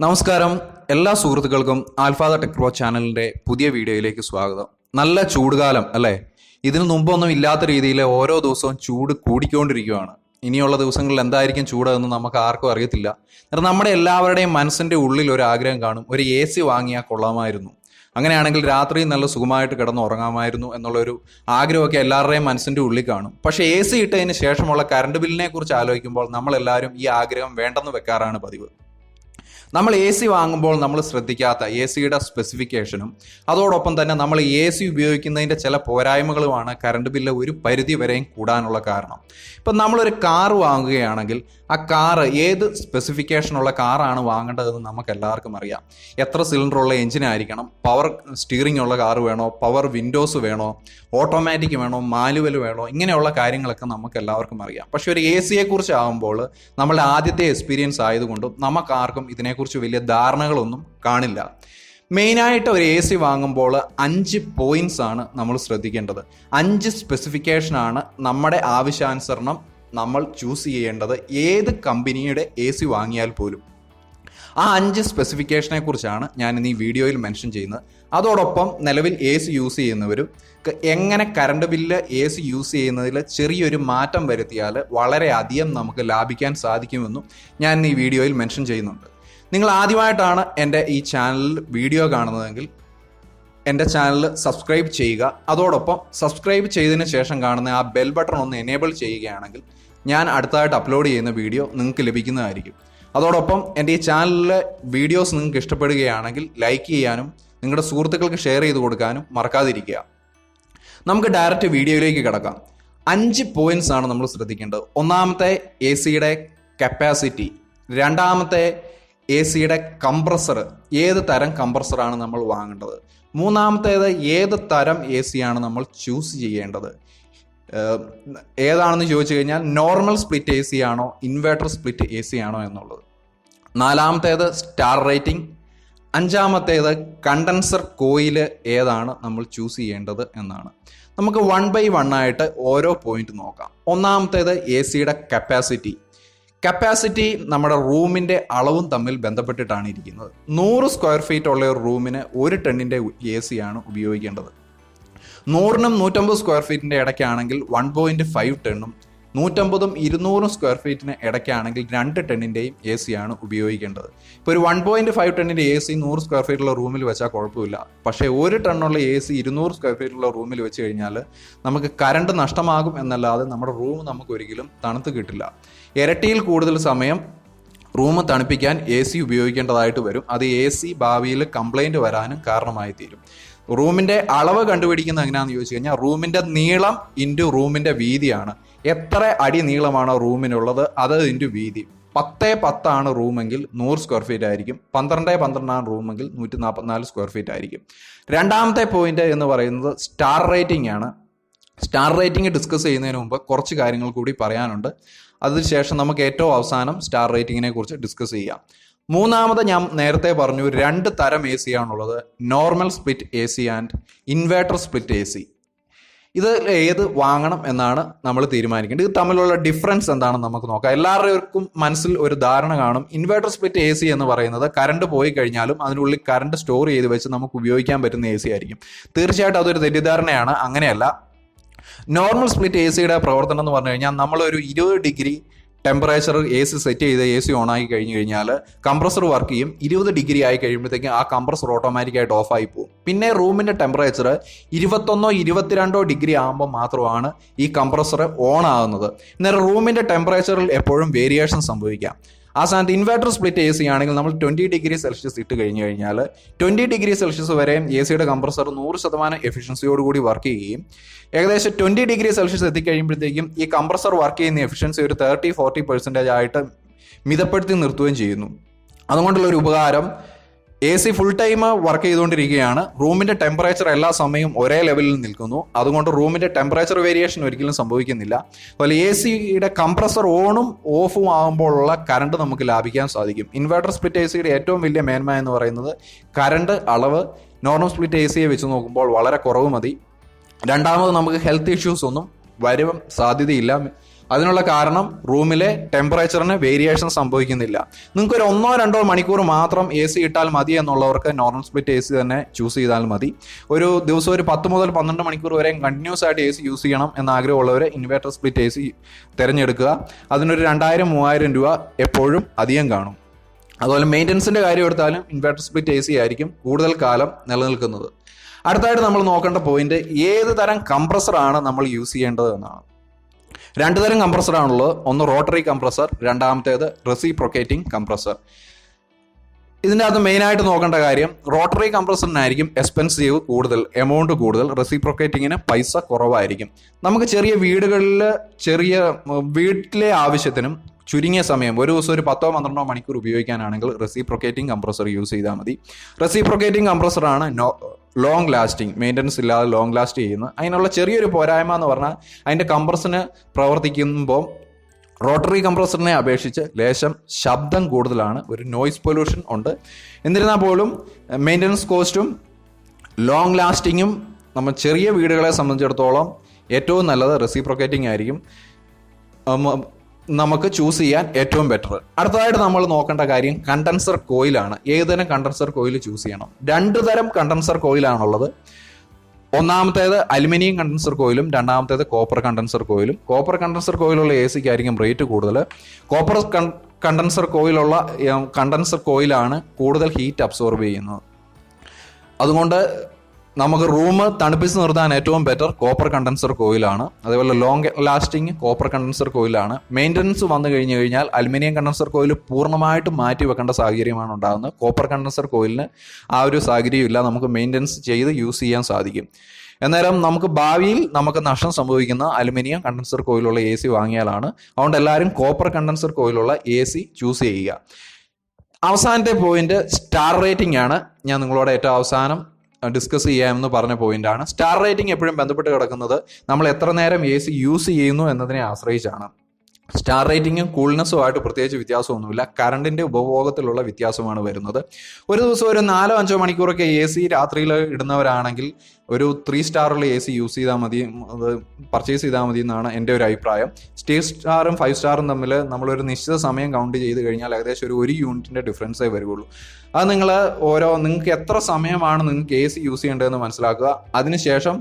നമസ്കാരം, എല്ലാ സുഹൃത്തുക്കൾക്കും ആൽഫാദ ടെക് പ്രോ ചാനലിൻ്റെ പുതിയ വീഡിയോയിലേക്ക് സ്വാഗതം. നല്ല ചൂടുകാലം അല്ലേ? ഇതിനു മുമ്പൊന്നും ഇല്ലാത്ത രീതിയിൽ ഓരോ ദിവസവും ചൂട് കൂടിക്കൊണ്ടിരിക്കുകയാണ്. ഇനിയുള്ള ദിവസങ്ങളിൽ എന്തായിരിക്കും ചൂട് എന്ന് നമുക്ക് ആർക്കും അറിയത്തില്ല. കാരണം നമ്മുടെ എല്ലാവരുടെയും മനസ്സിൻ്റെ ഉള്ളിൽ ഒരു ആഗ്രഹം കാണും, ഒരു AC വാങ്ങിയാൽ കൊള്ളാമായിരുന്നു, അങ്ങനെയാണെങ്കിൽ രാത്രി നല്ല സുഖമായിട്ട് കിടന്ന് ഉറങ്ങാമായിരുന്നു എന്നുള്ളൊരു ആഗ്രഹമൊക്കെ എല്ലാവരുടെയും മനസ്സിൻ്റെ ഉള്ളിൽ കാണും. പക്ഷേ AC ഇട്ടതിന് ശേഷമുള്ള കറണ്ട് ബില്ലിനെ കുറിച്ച് ആലോചിക്കുമ്പോൾ നമ്മളെല്ലാവരും ഈ ആഗ്രഹം വേണ്ടെന്ന് വെക്കാറാണ് പതിവ്. നമ്മൾ AC വാങ്ങുമ്പോൾ നമ്മൾ ശ്രദ്ധിക്കാത്ത ACയുടെ സ്പെസിഫിക്കേഷനും അതോടൊപ്പം തന്നെ നമ്മൾ AC ഉപയോഗിക്കുന്നതിൻ്റെ ചില പോരായ്മകളുമാണ് കറണ്ട് ബില്ല് ഒരു പരിധി വരെയും കൂടാനുള്ള കാരണം. ഇപ്പം നമ്മളൊരു കാർ വാങ്ങുകയാണെങ്കിൽ ആ കാറ് ഏത് സ്പെസിഫിക്കേഷനുള്ള കാറാണ് വാങ്ങേണ്ടതെന്ന് നമുക്ക് എല്ലാവർക്കും അറിയാം. എത്ര സിലിണ്ടറുള്ള എഞ്ചിനായിരിക്കണം, പവർ സ്റ്റിയറിംഗ് ഉള്ള കാർ വേണോ, പവർ വിൻഡോസ് വേണോ, ഓട്ടോമാറ്റിക് വേണോ, മാനുവൽ വേണോ, ഇങ്ങനെയുള്ള കാര്യങ്ങളൊക്കെ നമുക്ക് എല്ലാവർക്കും അറിയാം. പക്ഷെ ഒരു AC കുറിച്ച് ആകുമ്പോൾ നമ്മളുടെ ആദ്യത്തെ എക്സ്പീരിയൻസ് ആയതുകൊണ്ടും നമുക്കാർക്കും ഇതിനെക്കുറിച്ച് വലിയ ധാരണകളൊന്നും കാണില്ല. മെയിനായിട്ട് ഒരു AC വാങ്ങുമ്പോൾ 5 പോയിന്റ്സ് ആണ് നമ്മൾ ശ്രദ്ധിക്കേണ്ടത്. 5 സ്പെസിഫിക്കേഷനാണ് നമ്മുടെ ആവശ്യാനുസരണം നമ്മൾ ചൂസ് ചെയ്യേണ്ടത് ഏത് കമ്പനിയുടെ AC വാങ്ങിയാൽ പോലും. ആ 5 സ്പെസിഫിക്കേഷനെ കുറിച്ചാണ് ഞാൻ ഇന്ന് ഈ വീഡിയോയിൽ മെൻഷൻ ചെയ്യുന്നത്. അതോടൊപ്പം നിലവിൽ AC യൂസ് ചെയ്യുന്നവരും എങ്ങനെ കറണ്ട് ബില്ല് AC യൂസ് ചെയ്യുന്നതിൽ ചെറിയൊരു മാറ്റം വരുത്തിയാൽ വളരെയധികം നമുക്ക് ലാഭിക്കാൻ സാധിക്കുമെന്നും ഞാൻ ഈ വീഡിയോയിൽ മെൻഷൻ ചെയ്യുന്നുണ്ട്. നിങ്ങൾ ആദ്യമായിട്ടാണ് എൻ്റെ ഈ ചാനലിൽ വീഡിയോ കാണുന്നതെങ്കിൽ എൻ്റെ ചാനൽ സബ്സ്ക്രൈബ് ചെയ്യുക. അതോടൊപ്പം സബ്സ്ക്രൈബ് ചെയ്തതിന് ശേഷം കാണുന്ന ആ ബെൽ ബട്ടൺ ഒന്ന് എനേബിൾ ചെയ്യുകയാണെങ്കിൽ ഞാൻ അടുത്തതായിട്ട് അപ്ലോഡ് ചെയ്യുന്ന വീഡിയോ നിങ്ങൾക്ക് ലഭിക്കുന്നതായിരിക്കും. അതോടൊപ്പം എൻ്റെ ഈ ചാനലിലെ വീഡിയോസ് നിങ്ങൾക്ക് ഇഷ്ടപ്പെടുകയാണെങ്കിൽ ലൈക്ക് ചെയ്യാനും നിങ്ങളുടെ സുഹൃത്തുക്കൾക്ക് ഷെയർ ചെയ്ത് കൊടുക്കാനും മറക്കാതിരിക്കുക. നമുക്ക് ഡയറക്റ്റ് വീഡിയോയിലേക്ക് കിടക്കാം. 5 പോയിന്റ്സ് ആണ് നമ്മൾ ശ്രദ്ധിക്കേണ്ടത്. ഒന്നാമത്തെ ACയുടെ കപ്പാസിറ്റി, രണ്ടാമത്തെ ACയുടെ കംപ്രസർ, ഏത് തരം കംപ്രസറാണ് നമ്മൾ വാങ്ങേണ്ടത്, മൂന്നാമത്തേത് ഏത് തരം AC ആണ് നമ്മൾ ചൂസ് ചെയ്യേണ്ടത്, ഏതാണെന്ന് ചോദിച്ചു കഴിഞ്ഞാൽ നോർമൽ സ്പ്ലിറ്റ് AC ആണോ ഇൻവെർട്ടർ സ്പ്ലിറ്റ് AC ആണോ എന്നുള്ളത്, നാലാമത്തേത് സ്റ്റാർ റേറ്റിംഗ്, അഞ്ചാമത്തേത് കണ്ടൻസർ കോയിൽ ഏതാണ് നമ്മൾ ചൂസ് ചെയ്യേണ്ടത് എന്നാണ്. നമുക്ക് 1 by 1 ആയിട്ട് ഓരോ പോയിന്റ് നോക്കാം. ഒന്നാമത്തേത് ACയുടെ കപ്പാസിറ്റി നമ്മുടെ റൂമിൻ്റെ അളവും തമ്മിൽ ബന്ധപ്പെട്ടിട്ടാണ് ഇരിക്കുന്നത്. 100 സ്ക്വയർ ഫീറ്റ് ഉള്ള ഒരു റൂമിന് 1 ടണ്ണിൻ്റെ AC ആണ് ഉപയോഗിക്കേണ്ടത്. 100-നും 150 സ്ക്വയർ ഫീറ്റിൻ്റെ ഇടയ്ക്കാണെങ്കിൽ 1.5 ടണ്ണും 150-ഉം 200 സ്ക്വയർ ഫീറ്റിന് ഇടയ്ക്കാണെങ്കിൽ 2 ടണ്ണിൻ്റെയും AC ആണ് ഉപയോഗിക്കേണ്ടത്. ഇപ്പോൾ ഒരു 1.5 ടണ്ണിൻ്റെ AC 100 സ്ക്വയർ ഫീറ്റുള്ള റൂമിൽ വെച്ചാൽ കുഴപ്പമില്ല. പക്ഷേ 1 ടണ്ണുള്ള AC 200 സ്ക്വയർ ഫീറ്റുള്ള റൂമിൽ വെച്ച് കഴിഞ്ഞാൽ നമുക്ക് കറണ്ട് നഷ്ടമാകും എന്നല്ലാതെ നമ്മുടെ റൂം നമുക്ക് ഒരിക്കലും തണുത്ത് കിട്ടില്ല. ഇരട്ടിയിൽ കൂടുതൽ സമയം റൂം തണുപ്പിക്കാൻ AC ഉപയോഗിക്കേണ്ടതായിട്ട് വരും. അത് AC ഭാവിയിൽ കംപ്ലൈൻറ്റ് വരാനും കാരണമായി തീരും. റൂമിൻ്റെ അളവ് കണ്ടുപിടിക്കുന്നത് എങ്ങനെയാണെന്ന് ചോദിച്ചു കഴിഞ്ഞാൽ റൂമിൻ്റെ നീളം ഇൻറ്റു റൂമിൻ്റെ വീതിയാണ്. എത്ര അടി നീളമാണോ റൂമിനുള്ളത് അത് ഇൻറ്റു വീതി. 10x10 ആണ് റൂമെങ്കിൽ 100 സ്ക്വയർ ഫീറ്റ് ആയിരിക്കും. 12x12 ആണ് റൂമെങ്കിൽ 144 സ്ക്വയർ ഫീറ്റ് ആയിരിക്കും. രണ്ടാമത്തെ പോയിന്റ് എന്ന് പറയുന്നത് സ്റ്റാർ റേറ്റിംഗ് ആണ്. സ്റ്റാർ റേറ്റിംഗ് ഡിസ്കസ് ചെയ്യുന്നതിന് മുമ്പ് കുറച്ച് കാര്യങ്ങൾ കൂടി പറയാനുണ്ട്. അതിനുശേഷം നമുക്ക് ഏറ്റവും അവസാനം സ്റ്റാർ റേറ്റിങ്ങിനെ കുറിച്ച് ഡിസ്കസ് ചെയ്യാം. മൂന്നാമത് ഞാൻ നേരത്തെ പറഞ്ഞു 2 തരം AC ആണുള്ളത്, normal split AC and inverter split AC. ഇത് ഏത് വാങ്ങണം എന്നാണ് നമ്മൾ തീരുമാനിക്കേണ്ടത്. ഇത് തമ്മിലുള്ള ഡിഫറൻസ് എന്താണെന്ന് നമുക്ക് നോക്കാം. എല്ലാവർക്കും മനസ്സിൽ ഒരു ധാരണ കാണും, ഇൻവെർട്ടർ സ്പ്ലിറ്റ് AC എന്ന് പറയുന്നത് കറണ്ട് പോയി കഴിഞ്ഞാലും അതിനുള്ളിൽ കറണ്ട് സ്റ്റോർ ചെയ്ത് വെച്ച് നമുക്ക് ഉപയോഗിക്കാൻ പറ്റുന്ന AC ആയിരിക്കും. തീർച്ചയായിട്ടും അതൊരു തെറ്റിദ്ധാരണയാണ്, അങ്ങനെയല്ല. നോർമൽ സ്പ്ലിറ്റ് ACയുടെ പ്രവർത്തനം എന്ന് പറഞ്ഞു കഴിഞ്ഞാൽ നമ്മളൊരു 20 ഡിഗ്രി ടെമ്പറേച്ചർ AC സെറ്റ് ചെയ്ത് AC ഓൺ ആക്കി കഴിഞ്ഞ് കഴിഞ്ഞാൽ കംപ്രസർ വർക്ക് ചെയ്യും. 20 ഡിഗ്രി ആയി കഴിയുമ്പോഴത്തേക്കും ആ കംപ്രസർ ഓട്ടോമാറ്റിക്കായിട്ട് ഓഫായി പോകും. പിന്നെ റൂമിൻ്റെ ടെമ്പറേച്ചർ 21-22 ഡിഗ്രി ആകുമ്പോൾ മാത്രമാണ് ഈ കംപ്രസർ ഓൺ ആകുന്നത്. അന്നേരം റൂമിൻ്റെ ടെമ്പറേച്ചറിൽ എപ്പോഴും വേരിയേഷൻ സംഭവിക്കാം. ആ സ്ഥാനത്ത് ഇൻവെർട്ടർ സ്പ്ലിറ്റ് AC ആണെങ്കിൽ നമ്മൾ 20 ഡിഗ്രി സെൽഷ്യസ് ഇട്ട് കഴിഞ്ഞ് കഴിഞ്ഞാൽ 20 ഡിഗ്രി സെൽഷ്യസ് വരെ ACയുടെ കംപ്രസർ 100% എഫിഷ്യൻസിയോടുകൂടി വർക്ക് ചെയ്യുകയും ഏകദേശം 20 ഡിഗ്രി സെൽഷ്യസ് എത്തിക്കഴിയുമ്പോഴത്തേക്കും ഈ കംപ്രസർ വർക്ക് ചെയ്യുന്ന എഫിഷ്യൻസി ഒരു 30-40% ആയിട്ട് മിതപ്പെടുത്തി നിർത്തുകയും ചെയ്യുന്നു. അതുകൊണ്ടുള്ള ഒരു ഉപകാരം AC ഫുൾ ടൈം വർക്ക് ചെയ്തുകൊണ്ടിരിക്കുകയാണ്. റൂമിൻ്റെ ടെമ്പറേച്ചർ എല്ലാ സമയവും ഒരേ ലെവലിൽ നിൽക്കുന്നു. അതുകൊണ്ട് റൂമിൻ്റെ ടെമ്പറേച്ചർ വേരിയേഷൻ ഒരിക്കലും സംഭവിക്കുന്നില്ല. അതുപോലെ ACയുടെ കംപ്രസർ ഓണും ഓഫും ആകുമ്പോഴുള്ള കറണ്ട് നമുക്ക് ലാഭിക്കാൻ സാധിക്കും. ഇൻവെർട്ടർ സ്പ്ലിറ്റ് ACയുടെ ഏറ്റവും വലിയ മേന്മ എന്ന് പറയുന്നത് കറണ്ട് അളവ് നോർമൽ സ്പ്ലിറ്റ് ACയെ വെച്ച് നോക്കുമ്പോൾ വളരെ കുറവ് മതി. രണ്ടാമത് നമുക്ക് ഹെൽത്ത് ഇഷ്യൂസ് ഒന്നും വരും സാധ്യതയില്ല. അതിനുള്ള കാരണം റൂമിലെ ടെമ്പറേച്ചറിന് വേരിയേഷൻ സംഭവിക്കുന്നില്ല. നിങ്ങൾക്ക് ഒരു 1-2 മണിക്കൂർ മാത്രം എ സി ഇട്ടാൽ മതി എന്നുള്ളവർക്ക് നോർമൽ സ്പ്ലിറ്റ് എ സി തന്നെ ചൂസ് ചെയ്താൽ മതി. ഒരു ദിവസം ഒരു 10 മുതൽ 12 മണിക്കൂർ വരെ കണ്ടിന്യൂസ് ആയിട്ട് എ സി യൂസ് ചെയ്യണം എന്ന ആഗ്രഹമുള്ളവർ ഇൻവെർട്ടർ സ്പ്ലിറ്റ് എ സി തിരഞ്ഞെടുക്കുക. അതിനൊരു 2000-3000 രൂപ എപ്പോഴും അധികം കാണും. അതുപോലെ മെയിൻ്റനൻസിൻ്റെ കാര്യം എടുത്താലും ഇൻവെർട്ടർ സ്പ്ലിറ്റ് എ സി ആയിരിക്കും കൂടുതൽ കാലം നിലനിൽക്കുന്നത്. അടുത്തായിട്ട് നമ്മൾ നോക്കേണ്ട പോയിന്റ് ഏത് തരം കംപ്രസറാണ് നമ്മൾ യൂസ് ചെയ്യേണ്ടത് എന്നാണ്. 2 തരം കംപ്രസറാണുള്ളത്. ഒന്ന് റോട്ടറി കംപ്രസർ, രണ്ടാമത്തേത് റെസിപ്രോക്കേറ്റിംഗ് കംപ്രസർ. ഇതിൻ്റെ അകത്ത് മെയിനായിട്ട് നോക്കേണ്ട കാര്യം റോട്ടറി കംപ്രസറിനായിരിക്കും എക്സ്പെൻസീവ് കൂടുതൽ, എമൗണ്ട് കൂടുതൽ. റെസിപ്രോക്കേറ്റിങ്ങിന് പൈസ കുറവായിരിക്കും. നമുക്ക് ചെറിയ വീട്ടിലെ ആവശ്യത്തിനും ചുരുങ്ങിയ സമയം ഒരു ദിവസം ഒരു 10-12 മണിക്കൂർ ഉപയോഗിക്കാനാണെങ്കിൽ റെസിപ്രോക്കേറ്റിംഗ് കംപ്രസർ യൂസ് ചെയ്താൽ മതി. റെസിപ്രോക്കേറ്റിംഗ് കംപ്രസറാണ് ലോങ് ലാസ്റ്റിംഗ്, മെയിൻ്റനൻസ് ഇല്ലാതെ ലോങ് ലാസ്റ്റ് ചെയ്യുന്നത്. അതിനുള്ള ചെറിയൊരു പോരായ്മ എന്ന് പറഞ്ഞാൽ അതിൻ്റെ കംപ്രസറിന് പ്രവർത്തിക്കുമ്പോൾ റോട്ടറി കംപ്രസറിനെ അപേക്ഷിച്ച് ലേശം ശബ്ദം കൂടുതലാണ്, ഒരു നോയ്സ് പൊല്യൂഷൻ ഉണ്ട്. എന്നിരുന്നാൽ പോലും മെയിൻ്റനൻസ് കോസ്റ്റും ലോങ് ലാസ്റ്റിങ്ങും നമ്മൾ ചെറിയ വീടുകളെ സംബന്ധിച്ചിടത്തോളം ഏറ്റവും നല്ലത് റെസിപ്രോക്കേറ്റിംഗ് ആയിരിക്കും, നമുക്ക് ചൂസ് ചെയ്യാൻ ഏറ്റവും ബെറ്റർ. അടുത്തതായിട്ട് നമ്മൾ നോക്കേണ്ട കാര്യം കണ്ടൻസർ കോയിലാണ്. ഏതുതരം കണ്ടൻസർ കോയിൽ ചൂസ് ചെയ്യണം? 2 തരം കണ്ടൻസർ കോയിലാണുള്ളത്. ഒന്നാമത്തേത് അലുമിനിയം കണ്ടൻസർ കോയിലും രണ്ടാമത്തേത് കോപ്പർ കണ്ടൻസർ കോയിലും. കോപ്പർ കണ്ടൻസർ കോയിലുള്ള എ സിക്ക് ആയിരിക്കും റേറ്റ് കൂടുതൽ. കോപ്പർ കണ്ടൻസർ കോയിലാണ് കൂടുതൽ ഹീറ്റ് അബ്സോർബ് ചെയ്യുന്നത്. അതുകൊണ്ട് നമുക്ക് റൂം തണുപ്പിച്ച് നിർത്താൻ ഏറ്റവും ബെറ്റർ കോപ്പർ കണ്ടൻസർ കോയിലാണ്. അതേപോലെ ലോങ് ലാസ്റ്റിംഗ് കോപ്പർ കണ്ടൻസർ കോയിലാണ്. മെയിൻ്റനൻസ് വന്നു കഴിഞ്ഞാൽ അലുമിനിയം കണ്ടൻസർ കോയിൽ പൂർണ്ണമായിട്ടും മാറ്റി വെക്കേണ്ട സാഹചര്യമാണ് ഉണ്ടാകുന്നത്. കോപ്പർ കണ്ടൻസർ കോയിലിന് ആ ഒരു സാഹചര്യം ഇല്ല, നമുക്ക് മെയിൻ്റനൻസ് ചെയ്ത് യൂസ് ചെയ്യാൻ സാധിക്കും. അന്നേരം നമുക്ക് ഭാവിയിൽ നമുക്ക് നഷ്ടം സംഭവിക്കുന്ന അലുമിനിയം കണ്ടൻസർ കോയിലുള്ള എ സി വാങ്ങിയാലാണ്. അതുകൊണ്ട് എല്ലാവരും കോപ്പർ കണ്ടൻസർ കോയിലുള്ള എ സി ചൂസ് ചെയ്യുക. അവസാനത്തെ പോയിന്റ് സ്റ്റാർ റേറ്റിംഗ് ആണ്. ഞാൻ നിങ്ങളോട് ഏറ്റവും അവസാനം ഡിസ്കസ് ചെയ്യാമെന്ന് പറഞ്ഞ പോയിന്റാണ്. സ്റ്റാർ റേറ്റിംഗ് എപ്പോഴും ബന്ധപ്പെട്ട് കിടക്കുന്നത് നമ്മൾ എത്ര നേരം എ സി യൂസ് ചെയ്യുന്നു എന്നതിനെ ആശ്രയിച്ചാണ്. സ്റ്റാർ റേറ്റിംഗും കൂൾനെസ്സുമായിട്ട് പ്രത്യേകിച്ച് വ്യത്യാസമൊന്നുമില്ല, കറണ്ടിൻ്റെ ഉപഭോഗത്തിലുള്ള വ്യത്യാസമാണ് വരുന്നത്. ഒരു ദിവസം ഒരു 4-5 മണിക്കൂറൊക്കെ എ സി രാത്രിയിൽ ഇടുന്നവരാണെങ്കിൽ ഒരു 3 സ്റ്റാറുള്ള എ സി യൂസ് ചെയ്താൽ മതി, അത് പർച്ചേസ് ചെയ്താൽ മതി എന്നാണ് എൻ്റെ ഒരു അഭിപ്രായം. 3 സ്റ്റാറും 5 സ്റ്റാറും തമ്മിൽ നമ്മളൊരു നിശ്ചിത സമയം കൗണ്ട് ചെയ്ത് കഴിഞ്ഞാൽ ഏകദേശം ഒരു യൂണിറ്റിൻ്റെ ഡിഫറൻസേ വരുള്ളൂ. അത് നിങ്ങൾക്ക് എത്ര സമയമാണ് നിങ്ങൾക്ക് എ സി യൂസ് ചെയ്യേണ്ടതെന്ന് മനസ്സിലാക്കുക. അതിനുശേഷം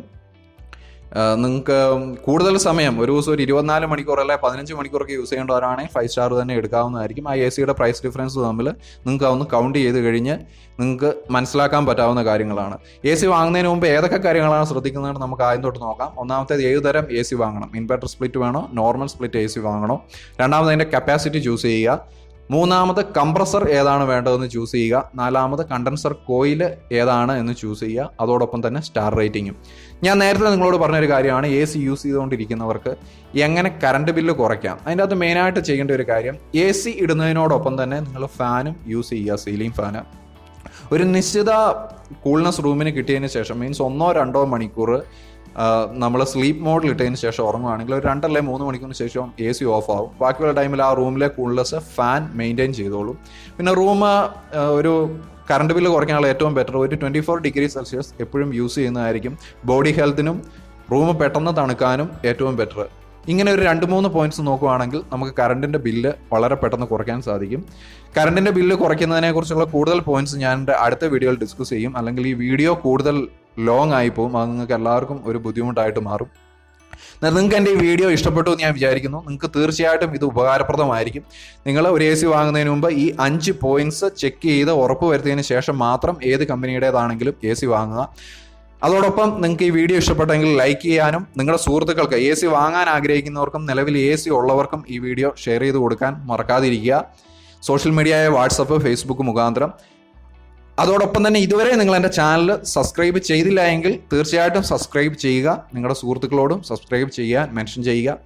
നിങ്ങൾക്ക് കൂടുതൽ സമയം ഒരു ദിവസം ഒരു 24 മണിക്കൂർ അല്ലെ 15 മണിക്കൂറൊക്കെ യൂസ് ചെയ്യേണ്ടവരാണെങ്കിൽ 5 സ്റ്റാർ തന്നെ എടുക്കാവുന്നതായിരിക്കും. ആ എ സിയുടെ പ്രൈസ് ഡിഫറൻസ് തമ്മിൽ നിങ്ങൾക്ക് അതൊന്ന് കൗണ്ട് ചെയ്ത് കഴിഞ്ഞ് നിങ്ങൾക്ക് മനസ്സിലാക്കാൻ പറ്റാവുന്ന കാര്യങ്ങളാണ്. എ സി വാങ്ങുന്നതിന് മുമ്പ് ഏതൊക്കെ കാര്യങ്ങളാണ് ശ്രദ്ധിക്കുന്നതെന്ന് നമുക്ക് ആദ്യം തൊട്ട് നോക്കാം. ഒന്നാമത്തേത് ഏത് തരം എ സി വാങ്ങണം? ഇൻവെർട്ടർ സ്പ്ലിറ്റ് വേണോ, നോർമൽ സ്പ്ലിറ്റ് എ സി വാങ്ങണോ? രണ്ടാമത് അതിൻ്റെ കപ്പാസിറ്റി ചൂസ് ചെയ്യുക. മൂന്നാമത് കംപ്രസർ ഏതാണ് വേണ്ടതെന്ന് ചൂസ് ചെയ്യുക. നാലാമത് കണ്ടൻസർ കോയിൽ ഏതാണ് എന്ന് ചൂസ് ചെയ്യുക. അതോടൊപ്പം തന്നെ സ്റ്റാർ റേറ്റിംഗും. ഞാൻ നേരത്തെ നിങ്ങളോട് പറഞ്ഞൊരു കാര്യമാണ് എ സി യൂസ് ചെയ്തുകൊണ്ടിരിക്കുന്നവർക്ക് എങ്ങനെ കറണ്ട് ബില്ല് കുറയ്ക്കാം. അതിൻ്റെ അകത്ത് മെയിനായിട്ട് ചെയ്യേണ്ട ഒരു കാര്യം, എ സി ഇടുന്നതിനോടൊപ്പം തന്നെ നിങ്ങൾ ഫാനും യൂസ് ചെയ്യുക. സീലിംഗ് ഫാന് ഒരു നിശ്ചിത കൂൾനെസ് റൂമിന് കിട്ടിയതിന് ശേഷം, മീൻസ് 1-2 മണിക്കൂർ നമ്മൾ സ്ലീപ്പ് മോഡിൽ ഇട്ടതിന് ശേഷം ഉറങ്ങുകയാണെങ്കിൽ ഒരു 2 അല്ലെങ്കിൽ 3 മണിക്കൂറിന് ശേഷം എ സി ഓഫ് ആവും. ബാക്കിയുള്ള ടൈമിൽ ആ റൂമിലെ കൂൾനെസ് ഫാൻ മെയിൻറ്റെയിൻ ചെയ്തോളും. പിന്നെ റൂം ഒരു കറണ്ട് ബില്ല് കുറയ്ക്കാനുള്ള ഏറ്റവും ബെറ്റർ ഒരു 24 ഡിഗ്രി സെൽഷ്യസ് എപ്പോഴും യൂസ് ചെയ്യുന്നതായിരിക്കും. ബോഡി ഹെൽത്തിനും റൂം പെട്ടെന്ന് തണുക്കാനും ഏറ്റവും ബെറ്റർ. ഇങ്ങനെ ഒരു 2-3 പോയിന്റ്സ് നോക്കുകയാണെങ്കിൽ നമുക്ക് കറണ്ടിൻ്റെ ബില്ല് വളരെ പെട്ടെന്ന് കുറയ്ക്കാൻ സാധിക്കും. കറണ്ടിൻ്റെ ബില്ല് കുറയ്ക്കുന്നതിനെക്കുറിച്ചുള്ള കൂടുതൽ പോയിന്റ്സ് ഞാൻ എൻ്റെ അടുത്ത വീഡിയോയിൽ ഡിസ്കസ് ചെയ്യും. അല്ലെങ്കിൽ ഈ വീഡിയോ കൂടുതൽ ലോങ് ആയി പോകും, അത് നിങ്ങൾക്ക് എല്ലാവർക്കും ഒരു ബുദ്ധിമുട്ടായിട്ട് മാറും. നിങ്ങൾക്ക് എൻ്റെ ഈ വീഡിയോ ഇഷ്ടപ്പെട്ടു എന്ന് ഞാൻ വിചാരിക്കുന്നു. നിങ്ങൾക്ക് തീർച്ചയായിട്ടും ഇത് ഉപകാരപ്രദമായിരിക്കും. നിങ്ങൾ ഒരു എ സി വാങ്ങുന്നതിന് മുമ്പ് ഈ 5 പോയിന്റ്സ് ചെക്ക് ചെയ്ത് ഉറപ്പ് വരുത്തിയതിന് ശേഷം മാത്രം ഏത് കമ്പനിയുടേതാണെങ്കിലും എ സി വാങ്ങുക. അതോടൊപ്പം നിങ്ങൾക്ക് ഈ വീഡിയോ ഇഷ്ടപ്പെട്ടെങ്കിൽ ലൈക്ക് ചെയ്യാനും നിങ്ങളുടെ സുഹൃത്തുക്കൾക്ക് എ സി വാങ്ങാൻ ആഗ്രഹിക്കുന്നവർക്കും നിലവിൽ എ സി ഉള്ളവർക്കും ഈ വീഡിയോ ഷെയർ ചെയ്ത് കൊടുക്കാൻ മറക്കാതിരിക്കുക. സോഷ്യൽ മീഡിയയായ വാട്സപ്പ്, ഫേസ്ബുക്ക് മുഖാന്തരം. അതോടൊപ്പം തന്നെ ഇതുവരെ നിങ്ങൾ എൻ്റെ ചാനൽ സബ്സ്ക്രൈബ് ചെയ്തില്ല എങ്കിൽ തീർച്ചയായിട്ടും സബ്സ്ക്രൈബ് ചെയ്യുക. നിങ്ങളുടെ സുഹൃത്തുക്കളോടും സബ്സ്ക്രൈബ് ചെയ്യാൻ മെൻഷൻ ചെയ്യുക.